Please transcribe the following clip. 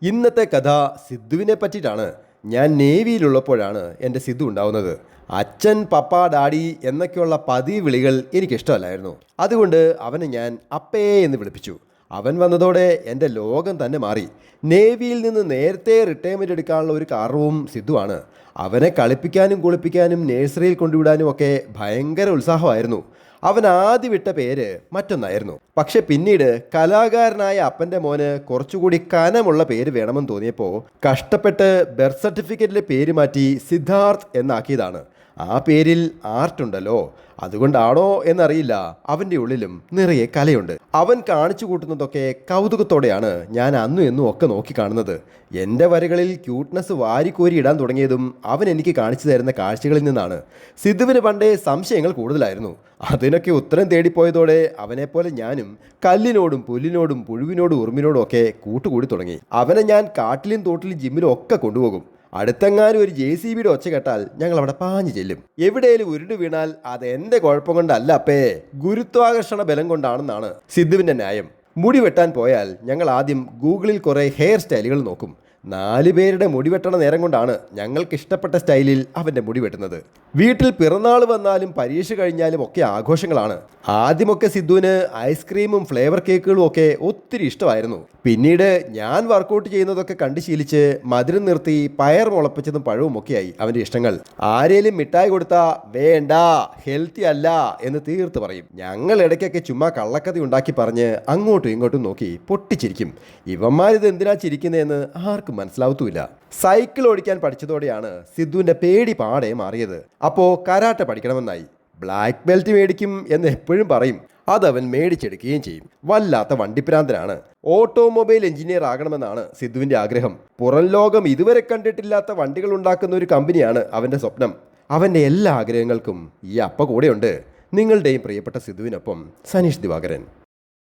ഇന്നത്തെ കഥ സിദ്ധുവിനെ പറ്റിയിട്ടാണ്. ഞാൻ നേവിയിലുള്ളപ്പോഴാണ് എൻ്റെ സിദ്ധു ഉണ്ടാവുന്നത്. അച്ഛൻ, പപ്പ, ഡാഡി എന്നൊക്കെയുള്ള പതിവ് വിളികൾ എനിക്കിഷ്ടമല്ലായിരുന്നു. അതുകൊണ്ട് അവനെ ഞാൻ അപ്പേ എന്ന് വിളിപ്പിച്ചു. അവൻ വന്നതോടെ എൻ്റെ ലോകം തന്നെ മാറി. നേവിയിൽ നിന്ന് നേരത്തെ റിട്ടയർമെൻ്റ് എടുക്കാനുള്ള ഒരു കാരണവും സിദ്ധുവാണ്. അവനെ കളിപ്പിക്കാനും കുളിപ്പിക്കാനും നേഴ്സറിയിൽ കൊണ്ടുവിടാനും ഒക്കെ ഭയങ്കര ഉത്സാഹമായിരുന്നു. അവൻ ആദ്യം വിട്ട പേര് മറ്റൊന്നായിരുന്നു. പക്ഷെ പിന്നീട് കലാകാരനായ അപ്പൻ്റെ മോന് കുറച്ചുകൂടി കനമുള്ള പേര് വേണമെന്ന് തോന്നിയപ്പോൾ കഷ്ടപ്പെട്ട് ബർത്ത് സർട്ടിഫിക്കറ്റിലെ പേര് മാറ്റി സിദ്ധാർത്ഥ് എന്നാക്കിയതാണ്. ആ പേരിൽ ആർട്ടുണ്ടല്ലോ, അതുകൊണ്ടാണോ എന്നറിയില്ല, അവൻ്റെ ഉള്ളിലും നിറയെ കലയുണ്ട്. അവൻ കാണിച്ചു കൂട്ടുന്നതൊക്കെ കൗതുകത്തോടെയാണ് ഞാൻ അന്നും എന്നും ഒക്കെ നോക്കിക്കാണുന്നത്. എൻ്റെ വരകളിൽ ക്യൂട്ട്നെസ് വാരിക്കോരി ഇടാൻ തുടങ്ങിയതും അവൻ എനിക്ക് കാണിച്ചു തരുന്ന കാഴ്ചകളിൽ നിന്നാണ്. സിദ്ധുവിന് പണ്ടേ സംശയങ്ങൾ കൂടുതലായിരുന്നു. അതിനൊക്കെ ഉത്തരം തേടിപ്പോയതോടെ അവനെപ്പോലെ ഞാനും കല്ലിനോടും പുല്ലിനോടും പുഴുവിനോടും ഉറുമ്പിനോടും ഒക്കെ കൂട്ടുകൂടി തുടങ്ങി. അവനെ ഞാൻ കാട്ടിലും തോട്ടിലും ജിമ്മിലും ഒക്കെ കൊണ്ടുപോകും. അടുത്തെങ്ങാനും ഒരു JCB ഒച്ച കേട്ടാൽ ഞങ്ങൾ അവിടെ പാഞ്ഞു ചെല്ലും. എവിടെയും ഉരുണ്ട് വീണാൽ അത് എൻ്റെ കുഴപ്പം കൊണ്ടല്ല അപ്പേ, ഗുരുത്വാകർഷണ ബലം കൊണ്ടാണെന്നാണ് സിദ്ധുവിൻ്റെ ന്യായം. മുടി വെട്ടാൻ പോയാൽ ഞങ്ങൾ ആദ്യം ഗൂഗിളിൽ കുറേ ഹെയർ സ്റ്റൈലുകൾ നോക്കും. 4 പേരുടെ മുടി വെട്ടണ നേരം കൊണ്ടാണ് ഞങ്ങൾക്ക് ഇഷ്ടപ്പെട്ട സ്റ്റൈലിൽ അവൻ്റെ മുടി വെട്ടുന്നത്. വീട്ടിൽ പിറന്നാൾ വന്നാലും പരീക്ഷ കഴിഞ്ഞാലും ഒക്കെ ആഘോഷങ്ങളാണ്. ആദ്യമൊക്കെ സിദ്ധുവിന് ഐസ്ക്രീമും ഫ്ലേവർ കേക്കുകളും ഒക്കെ ഒത്തിരി ഇഷ്ടമായിരുന്നു. പിന്നീട് ഞാൻ വർക്കൗട്ട് ചെയ്യുന്നതൊക്കെ കണ്ടു ശീലിച്ച് മധുരം നിർത്തി പയർ മുളപ്പിച്ചതും പഴവും ഒക്കെയായി അവൻ്റെ ഇഷ്ടങ്ങൾ. ആരേലും മിഠായി കൊടുത്താൽ വേണ്ട, ഹെൽത്തി അല്ല എന്ന് തീർത്ത് പറയും. ഞങ്ങൾ ഇടയ്ക്കൊക്കെ ചുമ്മാ കള്ളക്കഥ ഉണ്ടാക്കി പറഞ്ഞ് അങ്ങോട്ടും ഇങ്ങോട്ടും നോക്കി പൊട്ടിച്ചിരിക്കും. ഇവന്മാരിത് എന്തിനാ ചിരിക്കുന്നതെന്ന് ആർക്കും മനസ്സിലാവത്തുമില്ല. സൈക്കിൾ ഓടിക്കാൻ പഠിച്ചതോടെയാണ് സിദ്ധുവിൻ്റെ പേടി പാടെ മാറിയത്. അപ്പോൾ കരാട്ടെ പഠിക്കണമെന്നായി. ബ്ലാക്ക് ബെൽറ്റ് മേടിക്കും എന്ന് എപ്പോഴും പറയും. അതവൻ മേടിച്ചെടുക്കുകയും ചെയ്യും. വല്ലാത്ത വണ്ടിപ്രാന്തനാണ്. ഓട്ടോമൊബൈൽ എഞ്ചിനീയർ ആകണമെന്നാണ് സിദ്ധുവിൻ്റെ ആഗ്രഹം. പുറം ലോകം ഇതുവരെ കണ്ടിട്ടില്ലാത്ത വണ്ടികൾ ഉണ്ടാക്കുന്ന ഒരു കമ്പനിയാണ് അവൻ്റെ സ്വപ്നം. അവൻ്റെ എല്ലാ ആഗ്രഹങ്ങൾക്കും ഈ അപ്പ കൂടെയുണ്ട്. നിങ്ങളുടെയും പ്രിയപ്പെട്ട സിദ്ധുവിനൊപ്പം സനീഷ് ദിവാകരൻ.